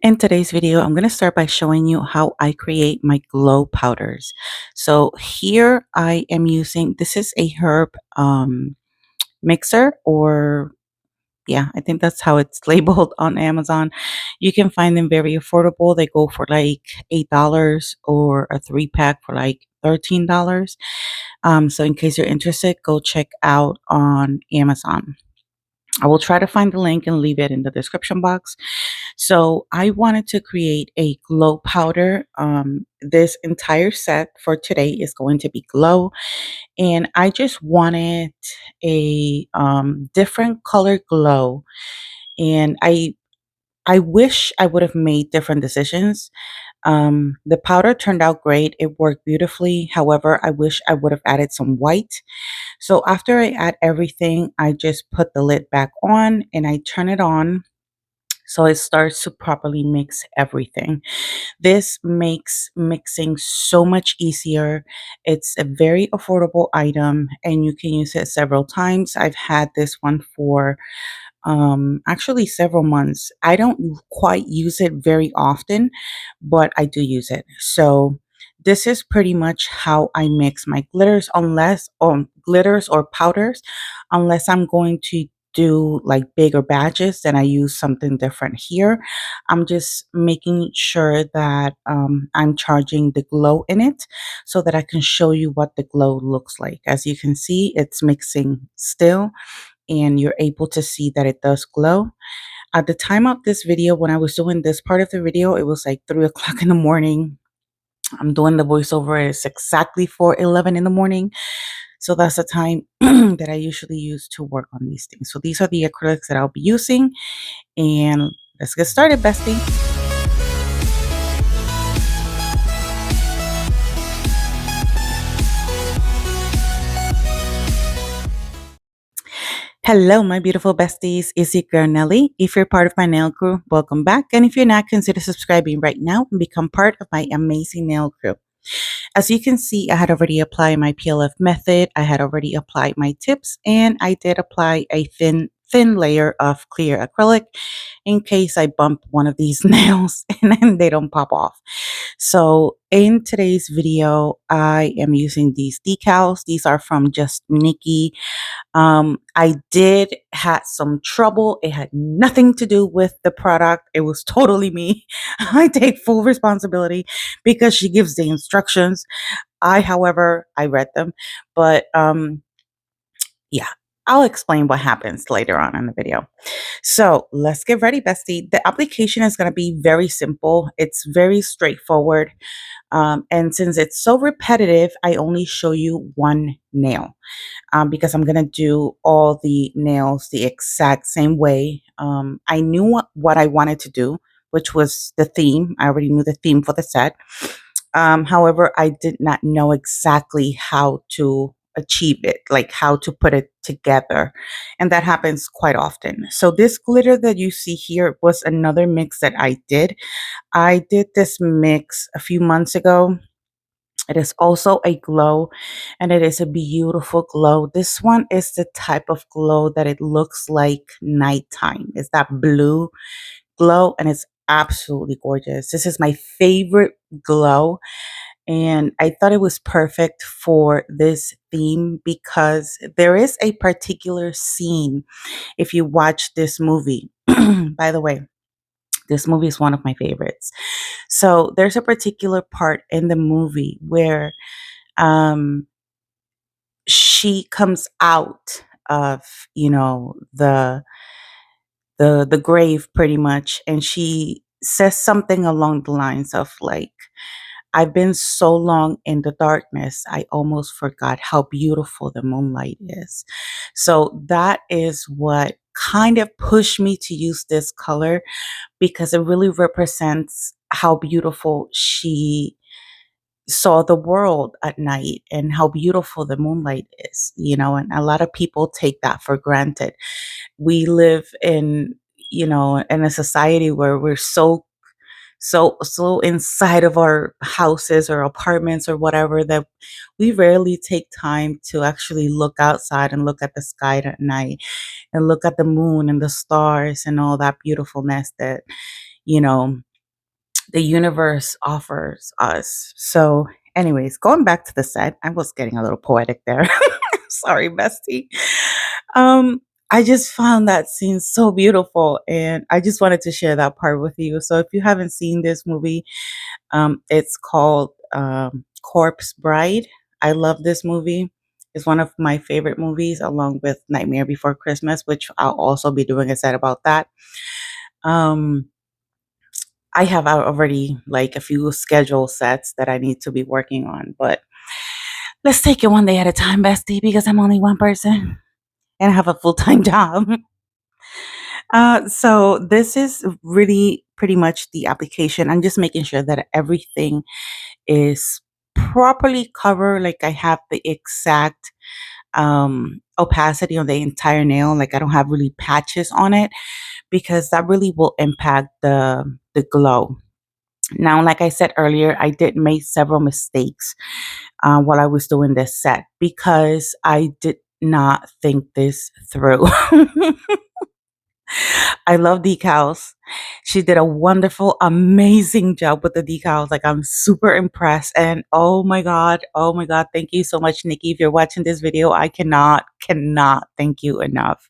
In today's video, I'm going to start by showing you how I create my glow powders. So here I am using, this is a herb mixer, or yeah, I think that's how it's labeled on Amazon. You can find them very affordable. They go for like $8 or a 3-pack for like $13. So in case you're interested, go check out on Amazon. I will try to find the link and leave it in the description box. So I wanted to create a glow powder. This entire set for today is going to be glow, and I just wanted a different color glow. And I wish I would have made different decisions. The powder turned out great. It worked beautifully. However, I wish I would have added some white. So after I add everything, I just put the lid back on and I turn it on so it starts to properly mix everything. This makes mixing so much easier. It's a very affordable item and you can use it several times. I've had this one for actually several months. I don't quite use it very often, but I do use it. So this is pretty much how I mix my glitters, unless glitters or powders, unless I'm going to do like bigger batches, then I use something different. Here I'm just making sure that I'm charging the glow in it so that I can show you what the glow looks like. As you can see, it's mixing still and you're able to see that it does glow. At the time of this video, when I was doing this part of the video, it was like 3 o'clock in the morning. I'm doing the voiceover. It's exactly 4:11 in the morning. So that's the time that I usually use to work on these things. So these are the acrylics that I'll be using. And let's get started, bestie. Hello, my beautiful besties. It's your girl Nelly. If you're part of my nail crew, welcome back. And if you're not, consider subscribing right now and become part of my amazing nail crew. As you can see, I had already applied my PLF method. I had already applied my tips, and I did apply a thin layer of clear acrylic in case I bump one of these nails and then they don't pop off. So in today's video, I am using these decals. These are from Just Nikki. I did had some trouble. It had nothing to do with the product. It was totally me. I take full responsibility because she gives the instructions. However, I read them, but yeah, I'll explain what happens later on in the video. So let's get ready, bestie. The application is going to be very simple. It's very straightforward. And since it's so repetitive, I only show you one nail because I'm going to do all the nails the exact same way. I knew what I wanted to do, which was the theme. I already knew the theme for the set. However, I did not know exactly how to achieve it, like how to put it together. And that happens quite often. So this glitter that you see here was another mix that I did. I did this mix a few months ago. It is also a glow and it is a beautiful glow. This one is the type of glow that it looks like nighttime. It's that blue glow and it's absolutely gorgeous. This is my favorite glow and I thought it was perfect for this theme because there is a particular scene if you watch this movie. By the way, this movie is one of my favorites. So there's a particular part in the movie where um, she comes out of, you know, the grave pretty much, and she says something along the lines of like, I've been so long in the darkness, I almost forgot how beautiful the moonlight is. So that is what kind of pushed me to use this color because it really represents how beautiful she saw the world at night and how beautiful the moonlight is, you know, and a lot of people take that for granted. We live in, you know, in a society where we're so inside of our houses or apartments or whatever that we rarely take time to actually look outside and look at the sky at night and look at the moon and the stars and all that beautifulness that, you know. the universe offers us. So, anyways, going back to the set, I was getting a little poetic there. Sorry, bestie. Um, I just found that scene so beautiful, and I just wanted to share that part with you. So, if you haven't seen this movie, it's called Corpse Bride. I love this movie. It's one of my favorite movies, along with Nightmare Before Christmas, which I'll also be doing a set about that. Um, I have already like a few schedule sets that I need to be working on, but let's take it one day at a time, bestie, because I'm only one person and I have a full time job. So this is really pretty much the application. I'm just making sure that everything is properly covered. Like I have the exact opacity on the entire nail. Like I don't have really patches on it because that really will impact the glow. Now, like I said earlier, I did make several mistakes while I was doing this set because I did not think this through. I love decals. She did a wonderful, amazing job with the decals. Like I'm super impressed. And oh my God, thank you so much, Nikki. If you're watching this video, I cannot thank you enough.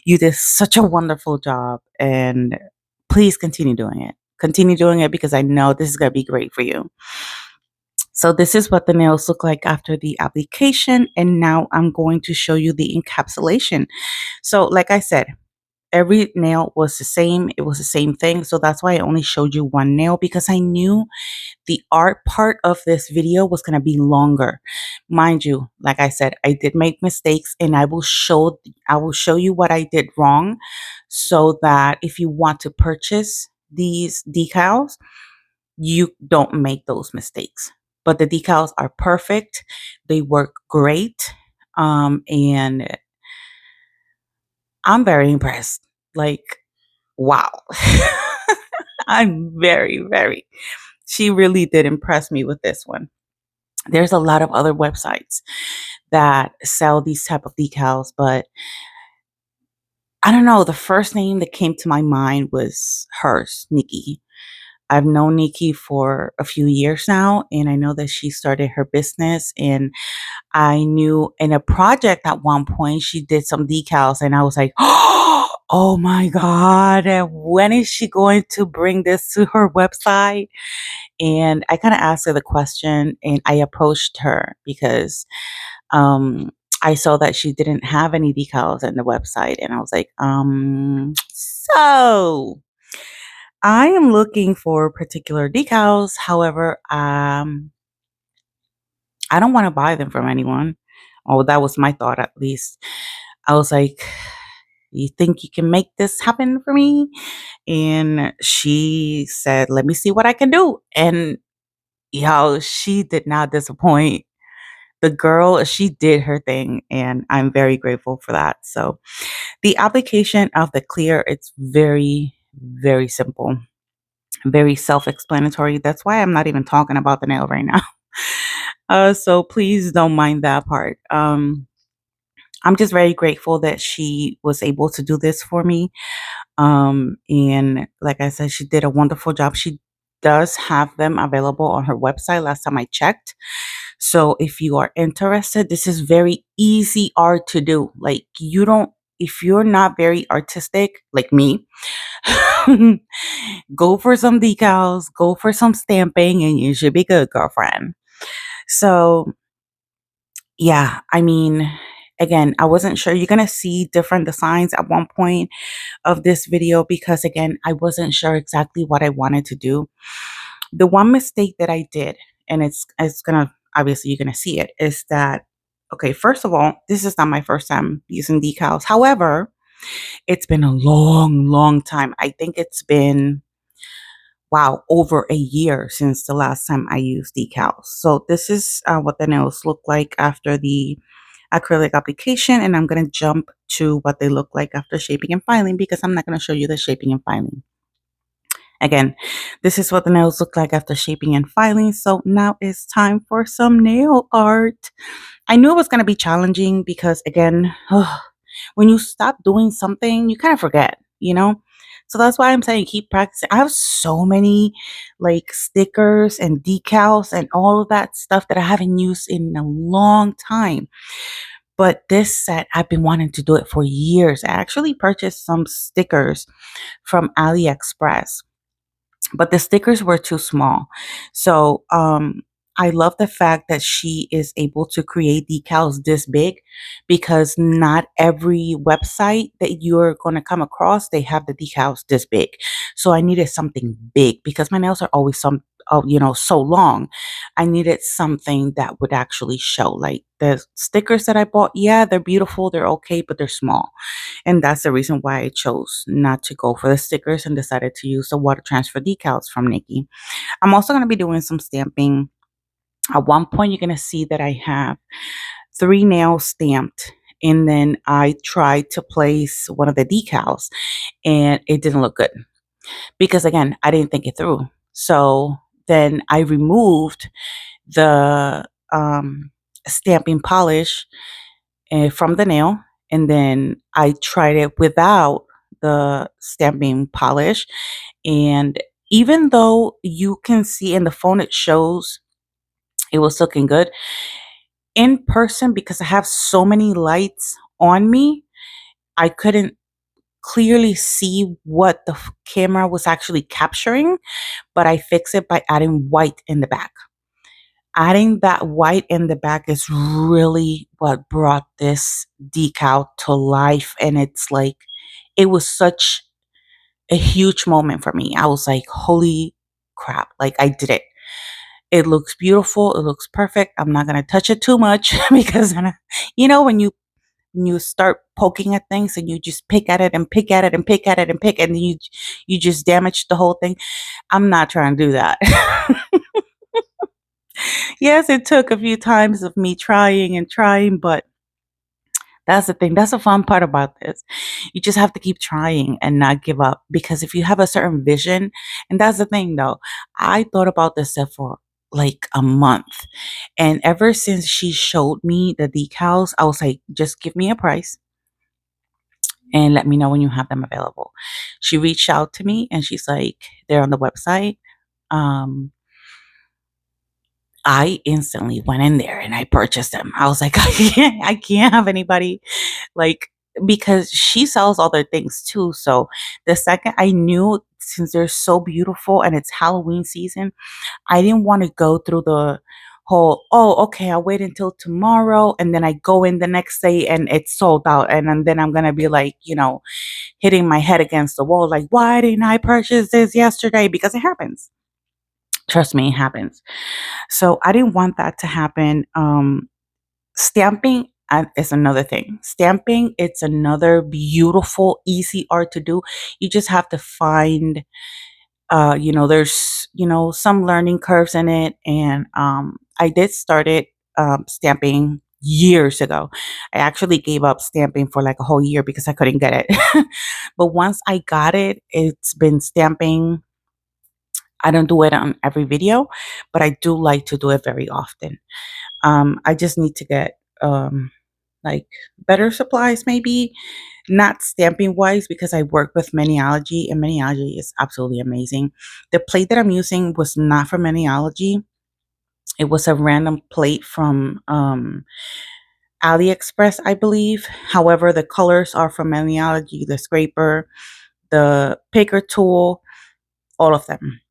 You did such a wonderful job. And please continue doing it. Continue doing it because I know this is gonna be great for you. So this is what the nails look like after the application. And now I'm going to show you the encapsulation. So like I said, every nail was the same. It was the same thing. So that's why I only showed you one nail because I knew the art part of this video was going to be longer. Mind you, like I said, I did make mistakes and I will show you what I did wrong so that if you want to purchase these decals, you don't make those mistakes. But the decals are perfect. They work great. And I'm very impressed. Like, wow. I'm very. She really did impress me with this one. There's a lot of other websites that sell these type of decals, but I don't know. The first name that came to my mind was hers, Nikki. I've known Nikki for a few years now, and I know that she started her business. And I knew in a project at one point she did some decals, and I was like, oh my God, and when is she going to bring this to her website? And I kind of asked her the question, and I approached her because um, I saw that she didn't have any decals in the website, and I was like, so I am looking for particular decals. However, I don't want to buy them from anyone. Oh, that was my thought at least. I was like, you think you can make this happen for me? And she said, let me see what I can do. And yo, she did not disappoint. The girl, she did her thing, and I'm very grateful for that. So the application of the clear, it's very simple, very self-explanatory. That's why I'm not even talking about the nail right now. So please don't mind that part. I'm just very grateful that she was able to do this for me. And like I said, she did a wonderful job. She does have them available on her website last time I checked. So if you are interested, this is very easy art to do. Like if you're not very artistic like me, go for some decals, go for some stamping, and you should be good, girlfriend. So yeah, I mean, again, I wasn't sure. You're going to see different designs at one point of this video because, again, I wasn't sure exactly what I wanted to do. The one mistake that I did, and it's going to, obviously you're going to see it, is that, okay, first of all, this is not my first time using decals. However, it's been a long time. I think it's been, wow, over a year since the last time I used decals. So this is what the nails look like after the acrylic application, and I'm going to jump to what they look like after shaping and filing because I'm not going to show you the shaping and filing. Again, this is what the nails look like after shaping and filing. So now it's time for some nail art. I knew it was going to be challenging because, again, when you stop doing something, you kind of forget, you know? So that's why I'm saying keep practicing. I have so many like stickers and decals and all of that stuff that I haven't used in a long time. But this set, I've been wanting to do it for years. I actually purchased some stickers from AliExpress, but the stickers were too small. So I love the fact that she is able to create decals this big, because not every website that you're going to come across, they have the decals this big. So I needed something big because my nails are always so long. I needed something that would actually show. Like the stickers that I bought, yeah, they're beautiful, they're okay, but they're small. And that's the reason why I chose not to go for the stickers and decided to use the water transfer decals from Nikki. I'm also going to be doing some stamping. At one point, you're going to see that I have 3 nails stamped. And then I tried to place one of the decals and it didn't look good because, again, I didn't think it through. So then I removed the stamping polish from the nail, and then I tried it without the stamping polish. And even though you can see in the phone it shows it was looking good, in person, because I have so many lights on me, I couldn't clearly see what the camera was actually capturing. But I fixed it by adding white in the back. Adding that white in the back is really what brought this decal to life. And it's like, it was such a huge moment for me. I was like, holy crap, like I did it. It looks beautiful. It looks perfect. I'm not going to touch it too much because, when you start poking at things and you just pick at it and pick at it and pick at it and pick, and then you just damage the whole thing. I'm not trying to do that. Yes, it took a few times of me trying and trying, but that's the thing. That's the fun part about this. You just have to keep trying and not give up, because if you have a certain vision, and that's the thing though, I thought about this stuff for like a month. And ever since she showed me the decals, I was like, just give me a price and let me know when you have them available. She reached out to me and she's like, they're on the website. Um, I instantly went in there and I purchased them. I was like, I can't have anybody like, because she sells other things too. So the second I knew, since they're so beautiful and it's Halloween season, I didn't want to go through the whole, oh, okay, I'll wait until tomorrow. And then I go in the next day and it's sold out. And then I'm going to be like, hitting my head against the wall. Like, why didn't I purchase this yesterday? Because it happens. Trust me, it happens. So I didn't want that to happen. Stamping is another thing. Stamping, it's another beautiful, easy art to do. You just have to find, there's, some learning curves in it. And I did start it stamping years ago. I actually gave up stamping for like a whole year because I couldn't get it. But once I got it, it's been stamping. I don't do it on every video, but I do like to do it very often. I just need to get like better supplies, maybe not stamping wise, because I work with Maniology and Maniology is absolutely amazing. The plate that I'm using was not from Maniology. It was a random plate from AliExpress, I believe. However, the colors are from Maniology, the scraper, the picker tool, all of them.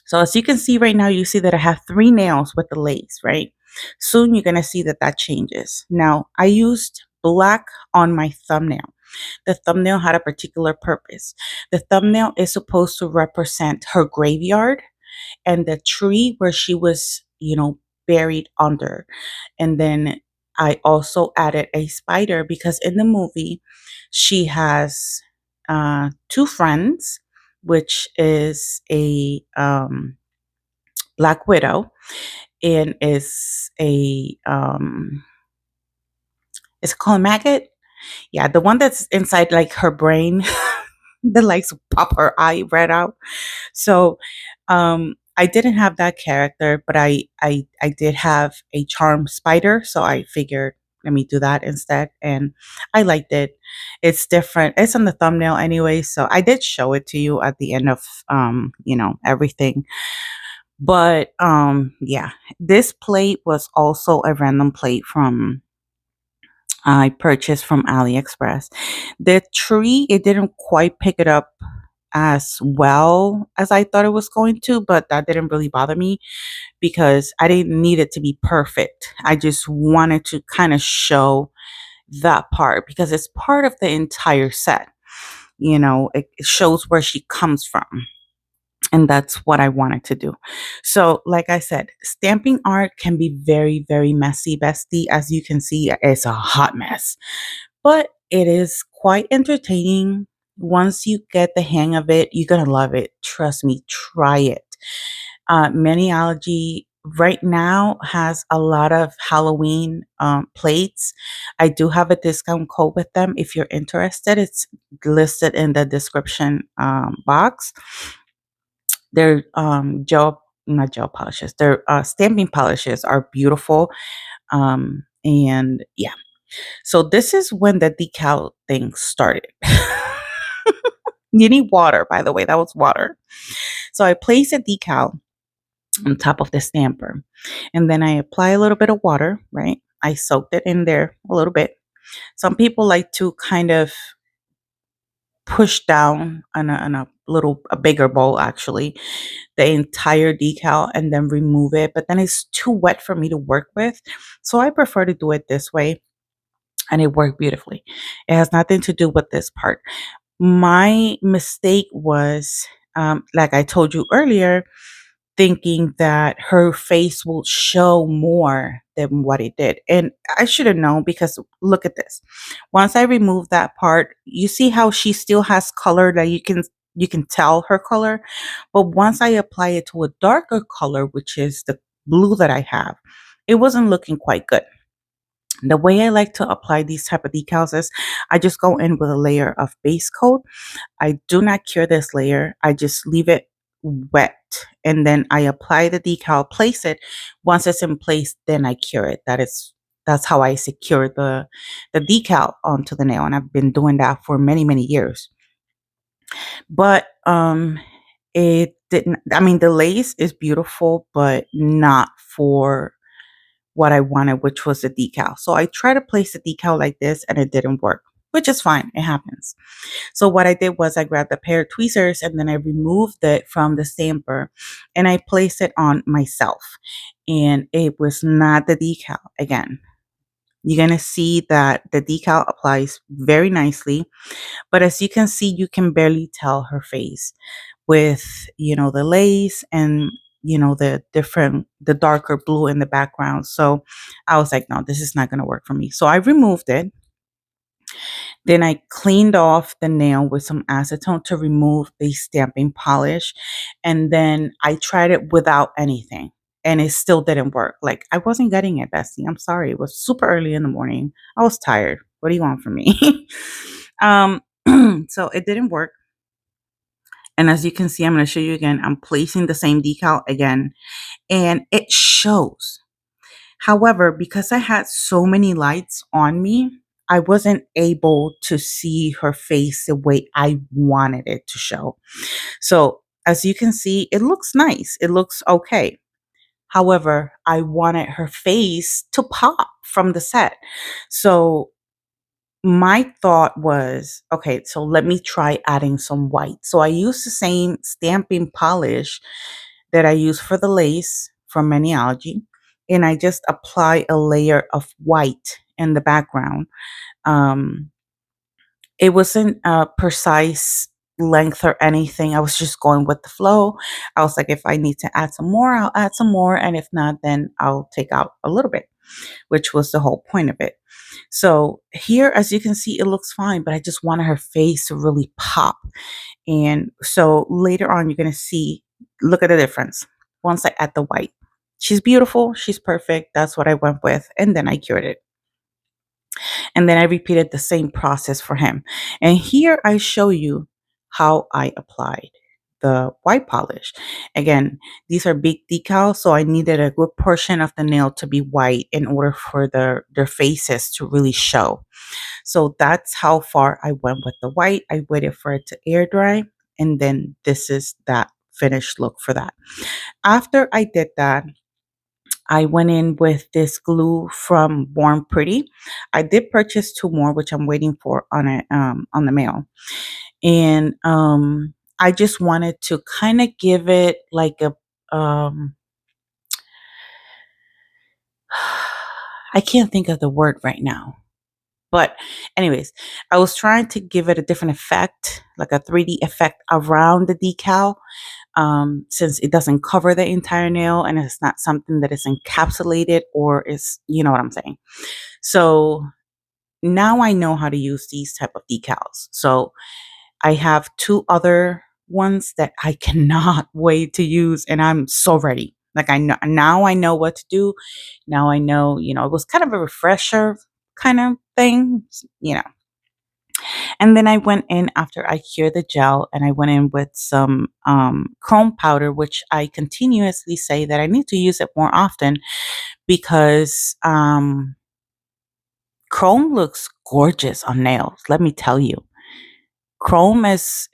So as you can see right now, you see that I have 3 nails with the lace, right? Soon you're going to see that that changes. Now, I used black on my thumbnail. The thumbnail had a particular purpose. The thumbnail is supposed to represent her graveyard and the tree where she was, buried under. And then I also added a spider because in the movie, she has 2 friends, which is a Black Widow and is a is it called maggot? Yeah, the one that's inside like her brain that likes to pop her eye right out. So I didn't have that character, but I did have a charm spider, so I figured let me do that instead. And I liked it. It's different. It's on the thumbnail anyway, so I did show it to you at the end of everything. But yeah, this plate was also a random plate from I purchased from AliExpress. The tree, it didn't quite pick it up as well as I thought it was going to, but that didn't really bother me because I didn't need it to be perfect. I just wanted to kind of show that part because it's part of the entire set. It shows where she comes from. And that's what I wanted to do. So, like I said, stamping art can be very, very messy, bestie. As you can see, it's a hot mess, but it is quite entertaining. Once you get the hang of it, you're going to love it. Trust me, try it. Maniology right now has a lot of Halloween plates. I do have a discount code with them. If you're interested, it's listed in the description box. Their gel, not gel polishes, their stamping polishes are beautiful. And yeah, so this is when the decal thing started. You need water, by the way, that was water. So I place a decal on top of the stamper, and then I apply a little bit of water, right? I soaked it in there a little bit. Some people like to kind of push down on a bigger bowl, actually, the entire decal and then remove it, but then it's too wet for me to work with. So I prefer to do it this way, and it worked beautifully. It has nothing to do with this part. My mistake was, like I told you earlier, thinking that her face will show more than what it did. And I should have known because look at this. Once I remove that part, you see how she still has color that you can tell her color. But once I apply it to a darker color, which is the blue that I have, it wasn't looking quite good. The way I like to apply these type of decals is I just go in with a layer of base coat. I do not cure this layer. I just leave it wet and then I apply the decal, place it. Once it's in place, then I cure it. That's how I secure the decal onto the nail, and I've been doing that for many, many years. But it didn't, I mean, the lace is beautiful, but not for what I wanted, which was a decal. So I tried to place a decal like this and it didn't work, which is fine. It happens. So what I did was I grabbed a pair of tweezers and then I removed it from the stamper and I placed it on myself. And it was not the decal again. You're going to see that the decal applies very nicely, but as you can see, you can barely tell her face with, the lace and, the darker blue in the background. So I was like, no, this is not going to work for me. So I removed it. Then I cleaned off the nail with some acetone to remove the stamping polish. And then I tried it without anything and it still didn't work. Like I wasn't getting it, Bessie. I'm sorry. It was super early in the morning. I was tired. What do you want from me? um, so it didn't work. And as you can see, I'm going to show you again. I'm placing the same decal again and it shows. However, because I had so many lights on me, I wasn't able to see her face the way I wanted it to show. So as you can see, it looks nice. It looks okay. However, I wanted her face to pop from the set. So my thought was, okay, so let me try adding some white. So I used the same stamping polish that I use for the lace from Maniology, and I just apply a layer of white in the background. Um, it wasn't a precise length or anything. I was just going with the flow. I was like, if I need to add some more, I'll add some more. And if not, then I'll take out a little bit, which was the whole point of it. So here, as you can see, it looks fine, but I just wanted her face to really pop. And so later on, you're going to see, look at the difference once I add the white. She's beautiful. She's perfect. That's what I went with. And then I cured it. And then I repeated the same process for him. And here I show you how I applied the white polish. Again, these are big decals, so I needed a good portion of the nail to be white in order for their faces to really show. So that's how far I went with the white. I waited for it to air dry, and then this is that finished look for that. After I did that, I went in with this glue from Born Pretty. I did purchase two more, which I'm waiting for on the mail. And I just wanted to kind of give it like a I can't think of the word right now. But anyways, I was trying to give it a different effect, like a 3D effect around the decal, since it doesn't cover the entire nail and it's not something that is encapsulated or is, you know what I'm saying. So now I know how to use these type of decals. So I have two other ones that I cannot wait to use, and I'm so ready. Like I know now, I know what to do. Now I know, it was kind of a refresher kind of thing, you know. And then I went in after I cured the gel, and I went in with some chrome powder, which I continuously say that I need to use it more often because chrome looks gorgeous on nails. Let me tell you, chrome is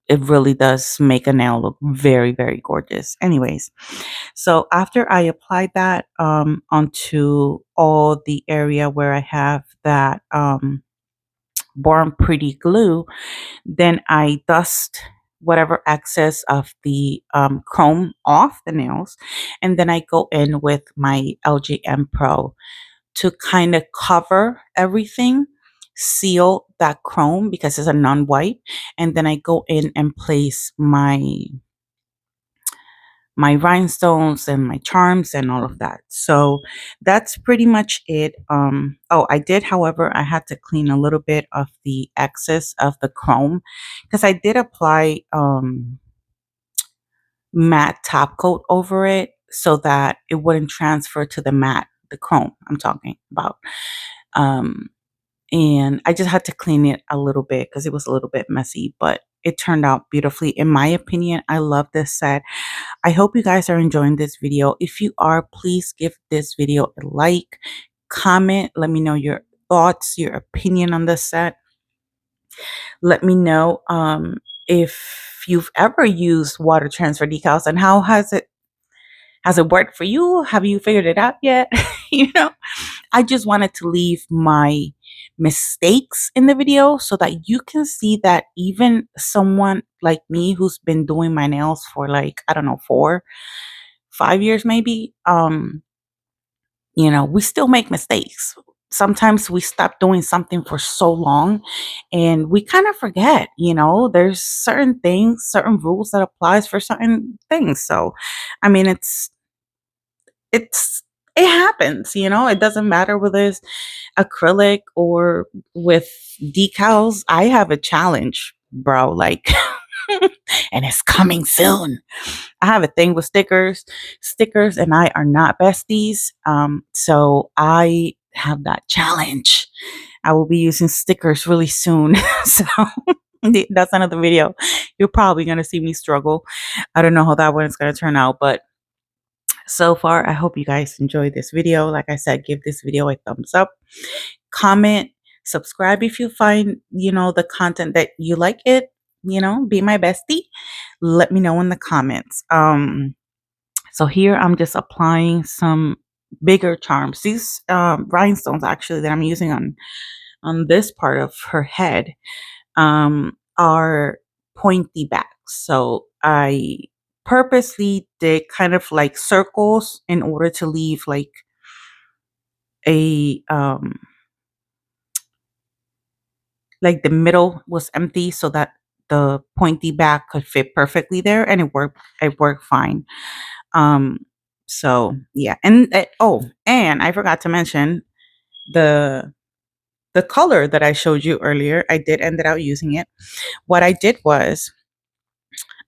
it really does make a nail look very, very gorgeous. Anyways, so after I applied that onto all the area where I have that Born Pretty glue, then I dust whatever excess of the chrome off the nails, and then I go in with my LGNPRO to kind of cover everything, seal that chrome because it's a non-white, and then I go in and place my rhinestones and my charms and all of that. So that's pretty much it. Oh, I did, however, I had to clean a little bit of the excess of the chrome because I did apply matte top coat over it so that it wouldn't transfer to the matte, the chrome I'm talking about. Um, and I just had to clean it a little bit because it was a little bit messy, but it turned out beautifully. In my opinion, I love this set. I hope you guys are enjoying this video. If you are, please give this video a like, comment, let me know your thoughts, your opinion on this set. Let me know if you've ever used water transfer decals and how has it worked for you? Have you figured it out yet? you know, I just wanted to leave my mistakes in the video so that you can see that even someone like me who's been doing my nails for like, I don't know, 4, 5 years maybe, we still make mistakes. Sometimes we stop doing something for so long and we kind of forget, there's certain things, certain rules that applies for certain things. So, I mean, it's it happens, it doesn't matter whether it's acrylic or with decals. I have a challenge, bro, like and it's coming soon. I have a thing with stickers and I are not besties, so I have that challenge. I will be using stickers really soon. So that's another video. You're probably going to see me struggle. I don't know how that one is going to turn out, but so far, I hope you guys enjoyed this video. Like I said, give this video a thumbs up, comment, subscribe if you find, the content that you like it, be my bestie. Let me know in the comments. So here I'm just applying some bigger charms. These rhinestones actually that I'm using on this part of her head are pointy backs. So I purposely did kind of like circles in order to leave like a like the middle was empty so that the pointy back could fit perfectly there, and it worked fine. So yeah, and and I forgot to mention the color that I showed you earlier. I did end up using it. What I did was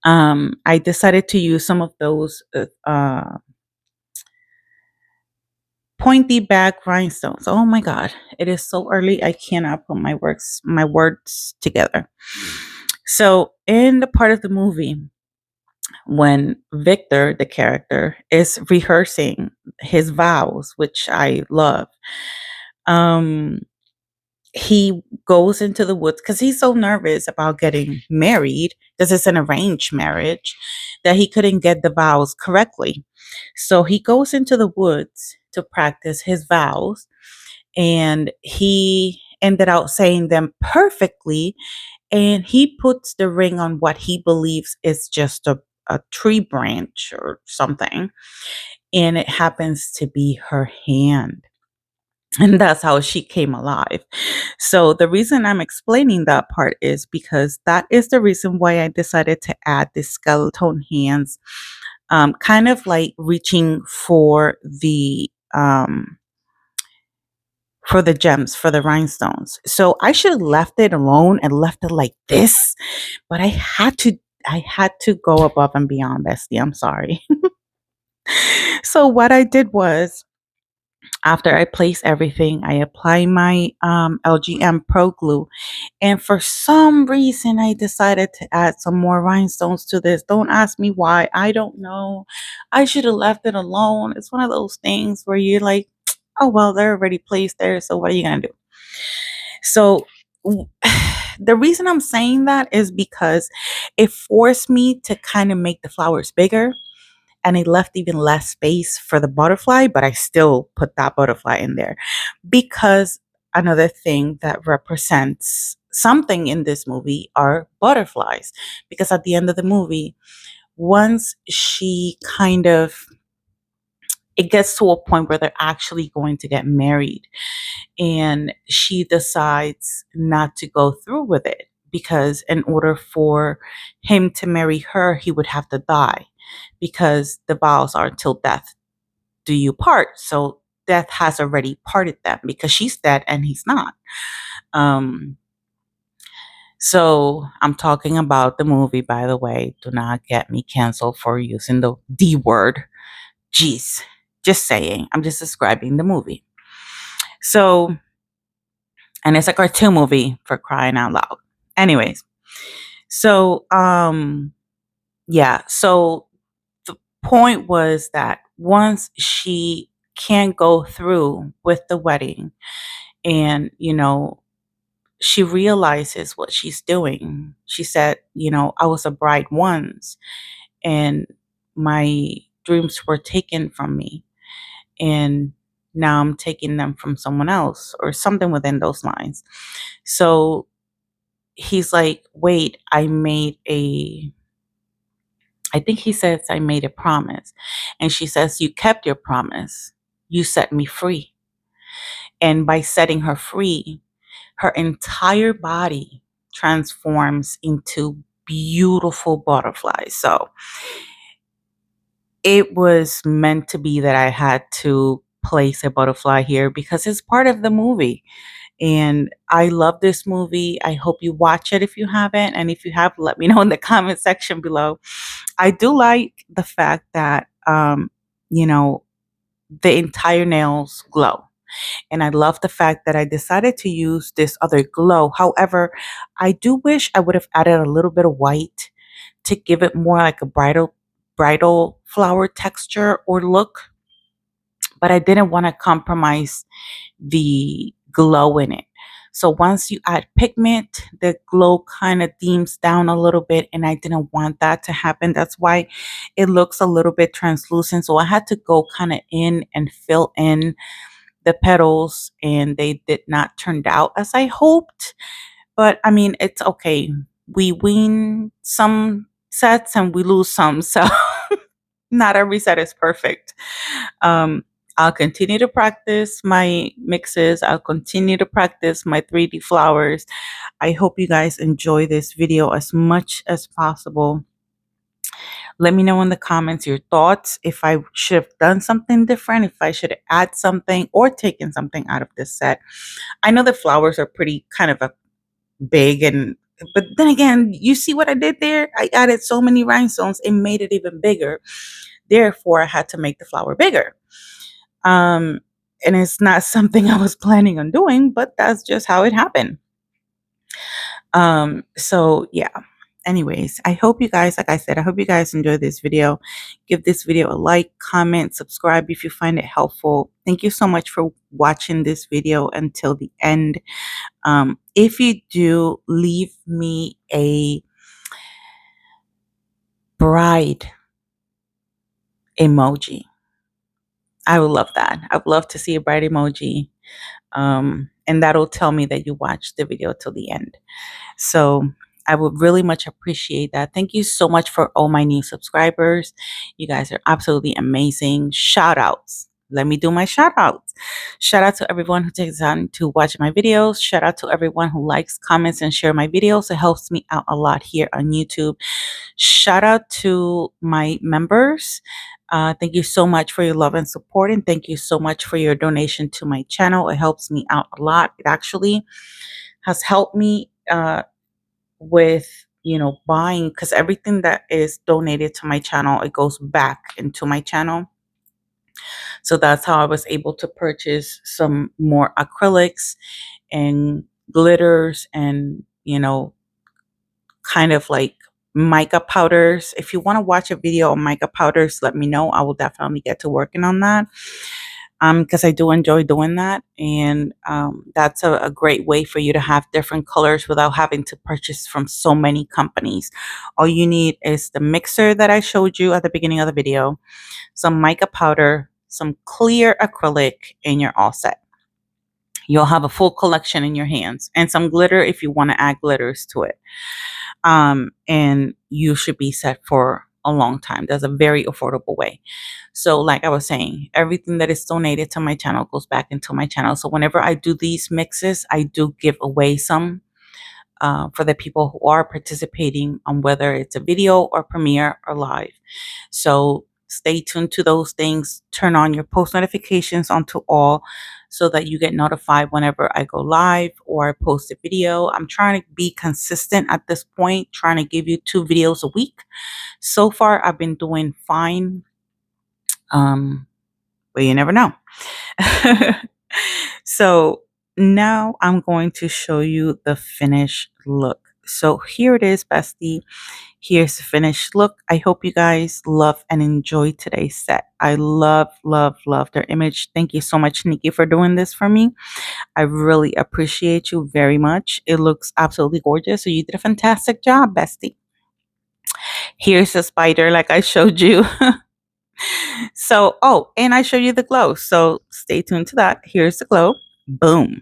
I decided to use some of those pointy back rhinestones. Oh my god, it is so early. I cannot put my words together. So in the part of the movie when Victor, the character, is rehearsing his vows, which I love, um, he goes into the woods because he's so nervous about getting married because it's an arranged marriage that he couldn't get the vows correctly. So he goes into the woods to practice his vows, and he ended out saying them perfectly, and he puts the ring on what he believes is just a tree branch or something, and it happens to be her hand. And that's how she came alive. So the reason I'm explaining that part is because that is the reason why I decided to add the skeleton hands, kind of like reaching for the gems, for the rhinestones. So I should have left it alone and left it like this, but I had to go above and beyond, bestie. I'm sorry. So what I did was, after I place everything, I apply my LGNPRO glue, and for some reason, I decided to add some more rhinestones to this. Don't ask me why. I don't know. I should have left it alone. It's one of those things where you're like, oh, well, they're already placed there. So what are you going to do? So the reason I'm saying that is because it forced me to kind of make the flowers bigger, and it left even less space for the butterfly, but I still put that butterfly in there because another thing that represents something in this movie are butterflies. Because at the end of the movie, once she kind of it gets to a point where they're actually going to get married, and she decides not to go through with it because in order for him to marry her, he would have to die, because the vows are till death do you part. So death has already parted them because she's dead and he's not. Um, so I'm talking about the movie, by the way. Do not get me canceled for using the D word. Jeez. Just saying. I'm just describing the movie. So, and it's a cartoon movie, for crying out loud. Anyways, so yeah, so the point was that once she can't go through with the wedding, and she realizes what she's doing. She said, I was a bride once, and my dreams were taken from me, and now I'm taking them from someone else, or something within those lines. So he's like, wait, I think he says, I made a promise. And she says, you kept your promise. You set me free. And by setting her free, her entire body transforms into beautiful butterflies. So it was meant to be that I had to place a butterfly here because it's part of the movie. And I love this movie. I hope you watch it if you haven't. And if you have, let me know in the comment section below. I do like the fact that, you know, the entire nails glow. And I love the fact that I decided to use this other glow. However, I do wish I would have added a little bit of white to give it more like a bridal flower texture or look. But I didn't want to compromise the glow in it. So once you add pigment, the glow kind of dims down a little bit, and I didn't want that to happen. That's why it looks a little bit translucent. So I had to go kind of in and fill in the petals, and they did not turn out as I hoped. But I mean, it's okay. We win some sets and we lose some. So not every set is perfect. Um, I'll continue to practice my mixes. I'll continue to practice my 3D flowers. I hope you guys enjoy this video as much as possible. Let me know in the comments your thoughts, if I should have done something different, if I should add something or taken something out of this set. I know the flowers are pretty kind of a big, but then again, you see what I did there? I added so many rhinestones, it made it even bigger. Therefore, I had to make the flower bigger. Um, and it's not something I was planning on doing, but that's just how it happened. So yeah, anyways, I hope you guys, like I said, I hope you guys enjoyed this video. Give this video a like, comment, subscribe if you find it helpful. Thank you so much for watching this video until the end. If you do, leave me a bride emoji. I would love that. I would love to see a bride emoji. And that'll tell me that you watched the video till the end. So I would really much appreciate that. Thank you so much for all my new subscribers. You guys are absolutely amazing. Shout outs. Let me do my shout outs. Shout out to everyone who takes time to watch my videos. Shout out to everyone who likes, comments, and share my videos. It helps me out a lot here on YouTube. Shout out to my members. Thank you so much for your love and support, and thank you so much for your donation to my channel. It helps me out a lot. It actually has helped me with buying, because everything that is donated to my channel, it goes back into my channel. So that's how I was able to purchase some more acrylics and glitters and kind of like mica powders. If you want to watch a video on mica powders, let me know. I will definitely get to working on that, because I do enjoy doing that. And that's a great way for you to have different colors without having to purchase from so many companies. All you need is the mixer that I showed you at the beginning of the video, some mica powder, some clear acrylic, and you're all set. You'll have a full collection in your hands, and some glitter if you want to add glitters to it. And you should be set for a long time. That's a very affordable way. So like I was saying, everything that is donated to my channel goes back into my channel. So whenever I do these mixes, I do give away some for the people who are participating on whether it's a video or premiere or live. So stay tuned to those things. Turn on your post notifications onto all so that you get notified whenever I go live or I post a video. I'm trying to be consistent at this point, trying to give you 2 videos a week. So far, I've been doing fine. But you never know. So now I'm going to show you the finished look. So here it is, bestie. Here's the finished look. I hope you guys love and enjoy today's set. I love, love, love their image. Thank you so much, Nikki, for doing this for me. I really appreciate you very much. It looks absolutely gorgeous. So you did a fantastic job, bestie. Here's the spider like I showed you. So, oh, and I showed you the glow. So stay tuned to that. Here's the glow. Boom.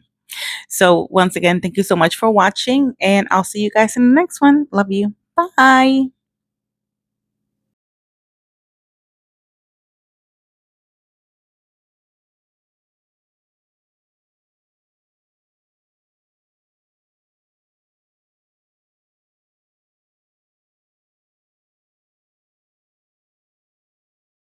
So once again, thank you so much for watching, and I'll see you guys in the next one. Love you. Bye.